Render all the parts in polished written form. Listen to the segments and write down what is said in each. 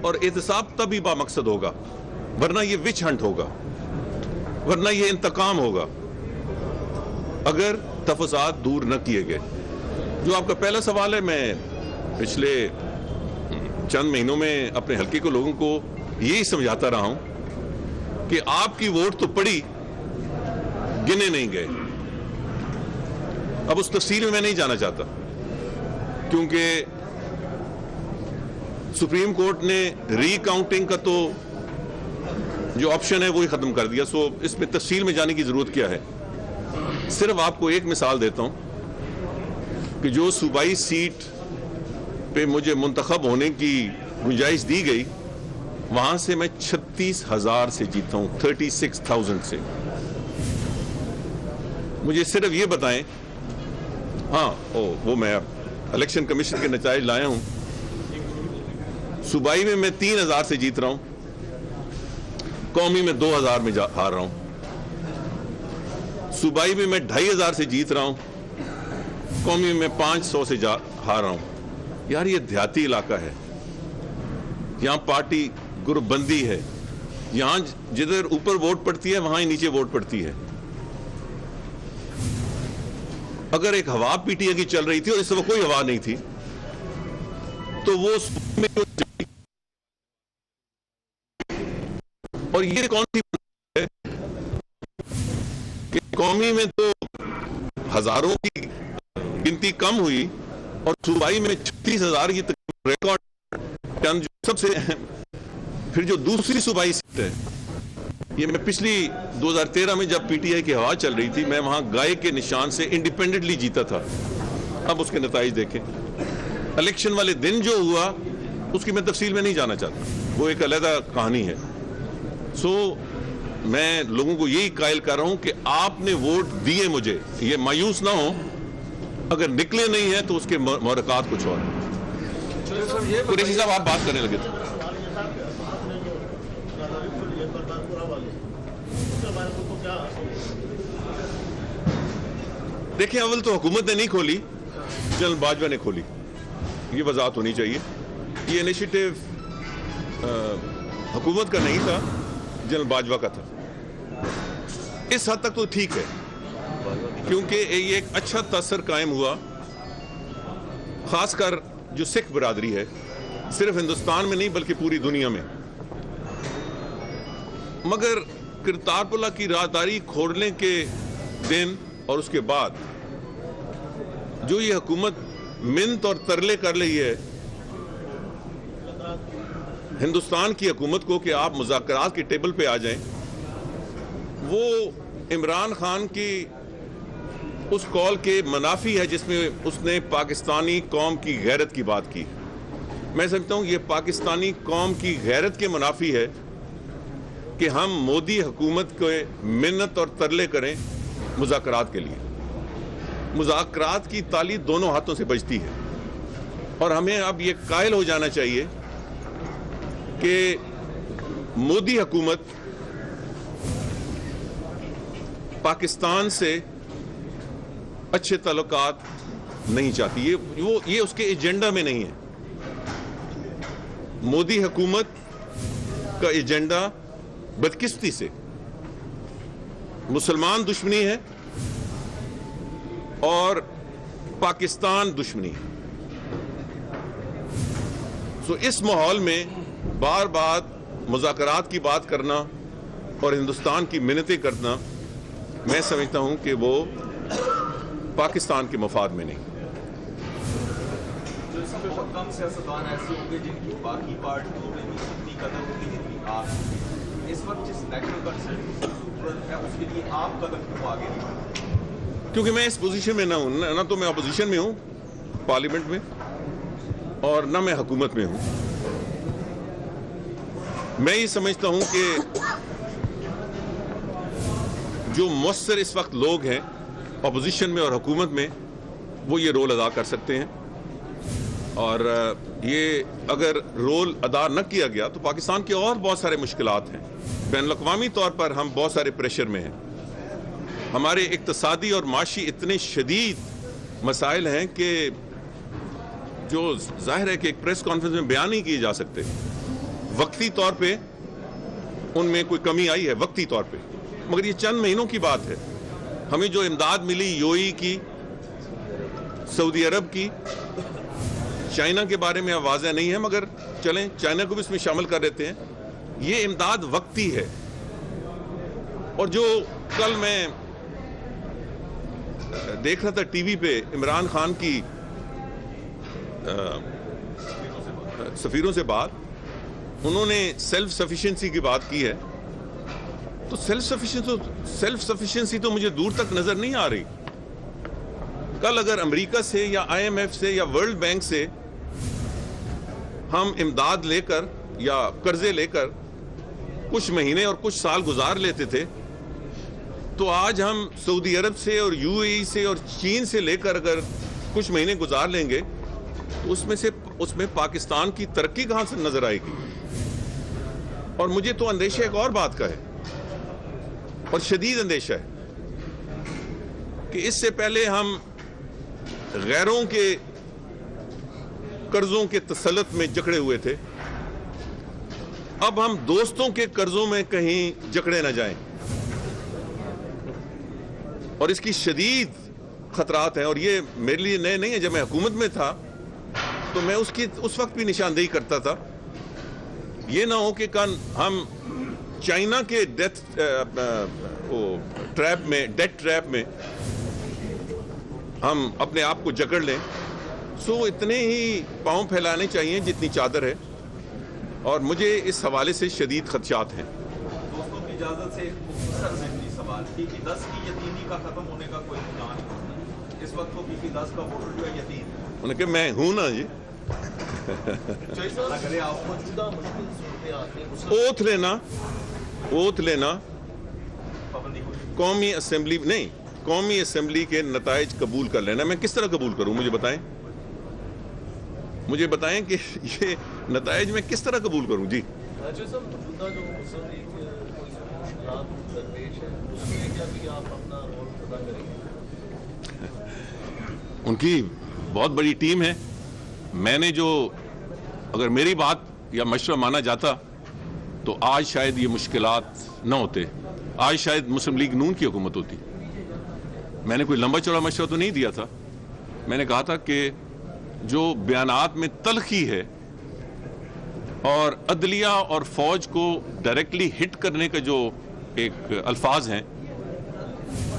اور احتساب تب ہی بامقصد ہوگا، ورنہ یہ وچ ہنٹ ہوگا، ورنہ یہ انتقام ہوگا اگر تفصیلات دور نہ کیے گئے۔ جو آپ کا پہلا سوال ہے، میں پچھلے چند مہینوں میں اپنے حلقے کے لوگوں کو یہی سمجھاتا رہا ہوں کہ آپ کی ووٹ تو پڑی، گنے نہیں گئے۔ اب اس تفصیل میں نہیں جانا چاہتا، کیونکہ سپریم کورٹ نے ری کاؤنٹنگ کا تو جو آپشن ہے وہی ختم کر دیا، سو اس میں تفصیل میں جانے کی ضرورت کیا ہے۔ صرف آپ کو ایک مثال دیتا ہوں کہ جو صوبائی سیٹ پہ مجھے منتخب ہونے کی گنجائش دی گئی، وہاں سے میں 36,000 سے جیتا ہوں، 36,000 سے۔ مجھے صرف یہ بتائیں، ہاں وہ میں الیکشن کمیشن کے نتائج لایا ہوں، صوبائی میں 3,000 سے جیت رہا ہوں، قومی میں 2,000 میں ہار رہا ہوں، صوبائی میں 2,500 سے جیت رہا ہوں، قومی میں 500 سے ہار رہا ہوں۔ یار یہ دیہاتی علاقہ ہے، یہاں پارٹی گروپ بندی ہے، یہاں جدھر اوپر ووٹ پڑتی ہے وہاں ہی نیچے ووٹ پڑتی ہے۔ اگر ایک ہوا پی ٹی آئی کی چل رہی تھی اور اس وقت کوئی ہوا نہیں تھی تو وہ اور یہ کون سی ہے کہ قومی میں تو ہزاروں کی گنتی کم ہوئی اور صوبائی میں 36,000 کی ریکارڈ، سب سے پھر جو دوسری صوبائی سیٹ ہے، یہ میں پچھلی 2013 میں جب پی ٹی آئی کی ہوا چل رہی تھی، میں وہاں گائے کے نشان سے انڈیپینڈنٹلی جیتا تھا۔ اب اس کے نتائج دیکھیں، الیکشن والے دن جو ہوا اس کی میں تفصیل میں نہیں جانا چاہتا، وہ ایک علیحدہ کہانی ہے۔ سو میں لوگوں کو یہی قائل کر رہا ہوں کہ آپ نے ووٹ دیے مجھے، یہ مایوس نہ ہو، اگر نکلے نہیں ہیں تو اس کے محرکات کچھ اور ہیں۔ قریشی صاحب آپ بات کرنے لگے تھے۔ دیکھیں، اول تو حکومت نے نہیں کھولی، جنرل باجوہ نے کھولی، یہ وضاحت ہونی چاہیے۔ یہ انیشیٹو حکومت کا نہیں تھا، جنرل باجوہ کا تھا۔ اس حد تک تو ٹھیک ہے، کیونکہ یہ ایک اچھا تاثر قائم ہوا، خاص کر جو سکھ برادری ہے، صرف ہندوستان میں نہیں بلکہ پوری دنیا میں۔ مگر کرتارپورہ کی راہداری کھولنے کے دن اور اس کے بعد جو یہ حکومت منت اور ترلے کر رہی ہے ہندوستان کی حکومت کو کہ آپ مذاکرات کے ٹیبل پہ آ جائیں، وہ عمران خان کی اس کال کے منافی ہے جس میں اس نے پاکستانی قوم کی غیرت کی بات کی۔ میں سمجھتا ہوں یہ پاکستانی قوم کی غیرت کے منافی ہے کہ ہم مودی حکومت کو منت اور ترلے کریں مذاکرات کے لیے۔ مذاکرات کی تالی دونوں ہاتھوں سے بجتی ہے، اور ہمیں اب یہ قائل ہو جانا چاہیے کہ مودی حکومت پاکستان سے اچھے تعلقات نہیں چاہتی، یہ اس کے ایجنڈا میں نہیں ہے۔ مودی حکومت کا ایجنڈا بدقسمتی سے مسلمان دشمنی ہے اور پاکستان دشمنی ہے۔ سو اس ماحول میں بار بار مذاکرات کی بات کرنا اور ہندوستان کی منتیں کرنا، میں سمجھتا ہوں کہ وہ پاکستان کے مفاد میں نہیں۔ جو اس میں کم سیاستدان ایسے ہوں گے جن کی باقی پارٹیوں میں بھی اتنی قدر ہوگی جتنی آپ اس وقت جس نیشنل کنسرن کی ضرورت ہے، اس کے لیے آپ قدم کیوں آگے نہیں بڑھتے؟ کیونکہ میں اس پوزیشن میں نہ ہوں، نہ تو میں اپوزیشن میں ہوں پارلیمنٹ میں اور نہ میں حکومت میں ہوں۔ میں یہ سمجھتا ہوں کہ جو مؤثر اس وقت لوگ ہیں اپوزیشن میں اور حکومت میں، وہ یہ رول ادا کر سکتے ہیں، اور یہ اگر رول ادا نہ کیا گیا تو پاکستان کے اور بہت سارے مشکلات ہیں۔ بین الاقوامی طور پر ہم بہت سارے پریشر میں ہیں، ہمارے اقتصادی اور معاشی اتنے شدید مسائل ہیں کہ جو ظاہر ہے کہ ایک پریس کانفرنس میں بیان نہیں کیے جا سکتے. وقتی طور پہ ان میں کوئی کمی آئی ہے وقتی طور پہ, مگر یہ چند مہینوں کی بات ہے. ہمیں جو امداد ملی یو اے ای کی, سعودی عرب کی, چائنا کے بارے میں اب واضح نہیں ہے مگر چلیں چائنا کو بھی اس میں شامل کر دیتے ہیں. یہ امداد وقتی ہے. اور جو کل میں دیکھ رہا تھا ٹی وی پہ عمران خان کی سفیروں سے بات, انہوں نے سیلف سفیشنسی کی بات کی ہے. تو سیلف سفیشنسی تو مجھے دور تک نظر نہیں آ رہی. کل اگر امریکہ سے یا آئی ایم ایف سے یا ورلڈ بینک سے ہم امداد لے کر یا قرضے لے کر کچھ مہینے اور کچھ سال گزار لیتے تھے, تو آج ہم سعودی عرب سے اور یو اے ای سے اور چین سے لے کر اگر کچھ مہینے گزار لیں گے تو اس میں پاکستان کی ترقی کہاں سے نظر آئے گی. اور مجھے تو اندیشہ ایک اور بات کا ہے, اور شدید اندیشہ ہے, کہ اس سے پہلے ہم غیروں کے قرضوں کے تسلط میں جکڑے ہوئے تھے, اب ہم دوستوں کے قرضوں میں کہیں جکڑے نہ جائیں. اور اس کی شدید خطرات ہیں, اور یہ میرے لیے نئے نہیں ہے. جب میں حکومت میں تھا تو میں اس وقت بھی نشاندہی کرتا تھا. یہ نہ ہو کہ ہم چائنا کے ڈیتھ ٹریپ میں ہم اپنے آپ کو جکڑ لیں. سو اتنے ہی پاؤں پھیلانے چاہیے جتنی چادر ہے, اور مجھے اس حوالے سے شدید خدشات ہیں. دوستوں کی اجازت سے ایک مختصر ذہنی سوال, پی پی 10 کی یتیمی کا ختم ہونے کا کوئی امکان ہے؟ اس وقت تو پی پی 10 کا ووٹر جو ہے یتیم ہے. انہوں نے کہا میں ہوں نا جی. اوتھ لینا قومی اسمبلی کے نتائج قبول کر لینا. میں کس طرح قبول کروں, مجھے بتائیں کہ یہ نتائج میں کس طرح قبول کروں. جی ان کی بہت بڑی ٹیم ہے. میں نے اگر میری بات یا مشورہ مانا جاتا تو آج شاید یہ مشکلات نہ ہوتے, آج شاید مسلم لیگ نون کی حکومت ہوتی. میں نے کوئی لمبا چوڑا مشورہ تو نہیں دیا تھا. میں نے کہا تھا کہ جو بیانات میں تلخی ہے اور عدلیہ اور فوج کو ڈائریکٹلی ہٹ کرنے کا جو ایک الفاظ ہیں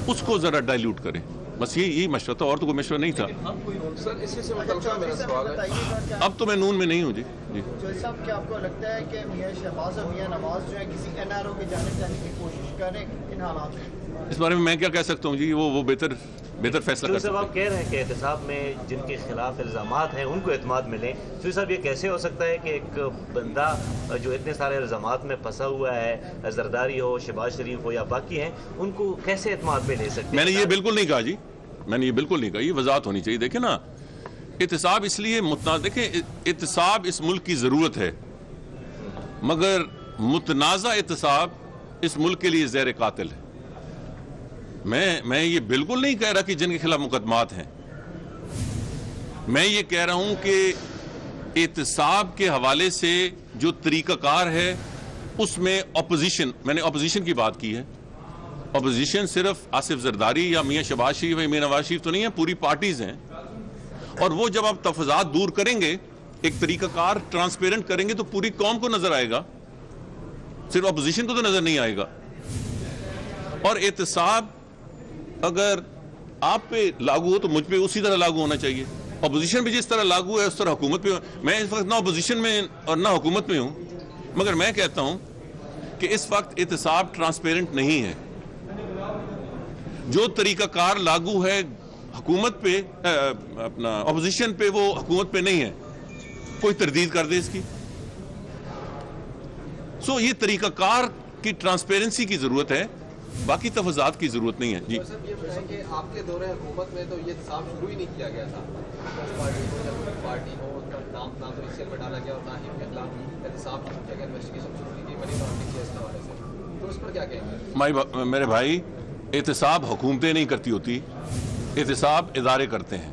اس کو ذرا ڈائلیوٹ کریں. بس یہی مشورہ تھا, اور تو کوئی مشورہ نہیں تھا. اب تو میں نون میں نہیں ہوں. جی صاحب, کیا آپ کو لگتا ہے کہ میاں شہباز اور میاں نواز جو ہے کسی این آر او کی جانب جانے کی کوشش کر رہے ہیں ان حالات میں؟ اس بارے میں کیا کہہ سکتا ہوں جی, وہ بہتر فیصلہ کر سکتے ہیں. آپ کہہ رہے ہیں کہ احتساب میں جن کے خلاف الزامات ہیں ان کو اعتماد ملے. سوئی صاحب, یہ کیسے ہو سکتا ہے کہ ایک بندہ جو اتنے سارے الزامات میں پھنسا ہوا ہے, زرداری ہو, شہباز شریف ہو یا باقی ہیں, ان کو کیسے اعتماد میں لے سکتے ہیں؟ میں نے یہ بالکل نہیں کہا جی, میں نے یہ بالکل نہیں کہا. یہ وضاحت ہونی چاہیے. دیکھیں نا, احتساب اس لیے دیکھیں احتساب اس ملک کی ضرورت ہے, مگر متنازع احتساب اس ملک کے لیے زہر قاتل ہے. میں یہ بالکل نہیں کہہ رہا کہ جن کے خلاف مقدمات ہیں. میں یہ کہہ رہا ہوں کہ احتساب کے حوالے سے جو طریقہ کار ہے اس میں میں نے اپوزیشن کی بات کی ہے. اپوزیشن صرف آصف زرداری یا میاں شہباز شریف یا میاں نواز شریف تو نہیں ہے, پوری پارٹیز ہیں. اور وہ جب آپ تفاضلات دور کریں گے, ایک طریقہ کار ٹرانسپیرنٹ کریں گے, تو پوری قوم کو نظر آئے گا, صرف اپوزیشن کو تو نظر نہیں آئے گا. اور احتساب اگر آپ پہ لاگو ہو تو مجھ پہ اسی طرح لاگو ہونا چاہیے. اپوزیشن بھی جس طرح لاگو ہے اس طرح حکومت پہ. میں اس وقت نہ اپوزیشن میں اور نہ حکومت میں ہوں, مگر میں کہتا ہوں کہ اس وقت احتساب ٹرانسپیرنٹ نہیں ہے. جو طریقہ کار لاگو ہے حکومت پہ, اپنا اپوزیشن پہ, وہ حکومت پہ نہیں ہے. کوئی تردید کر دے اس کی. یہ طریقہ کار کی ٹرانسپیرنسی کی ضرورت ہے, باقی تفاضلات کی ضرورت نہیں ہے. جی یہ بتائیں کہ آپ کے دور حکومت میں تو یہ احتساب شروع ہی نہیں کیا گیا تھا. پارٹی ہو نام تو اس میں ڈالا گیا اور نہ ہی ان کے خلاف احتساب شروع کیا گیا, انویسٹیگیشن شروع کی گئی بنی پارٹی کی اس حوالے سے. تو اس پر کیا کہیں گے؟ میرے بھائی, احتساب حکومتیں نہیں کرتی ہوتی, احتساب ادارے کرتے ہیں.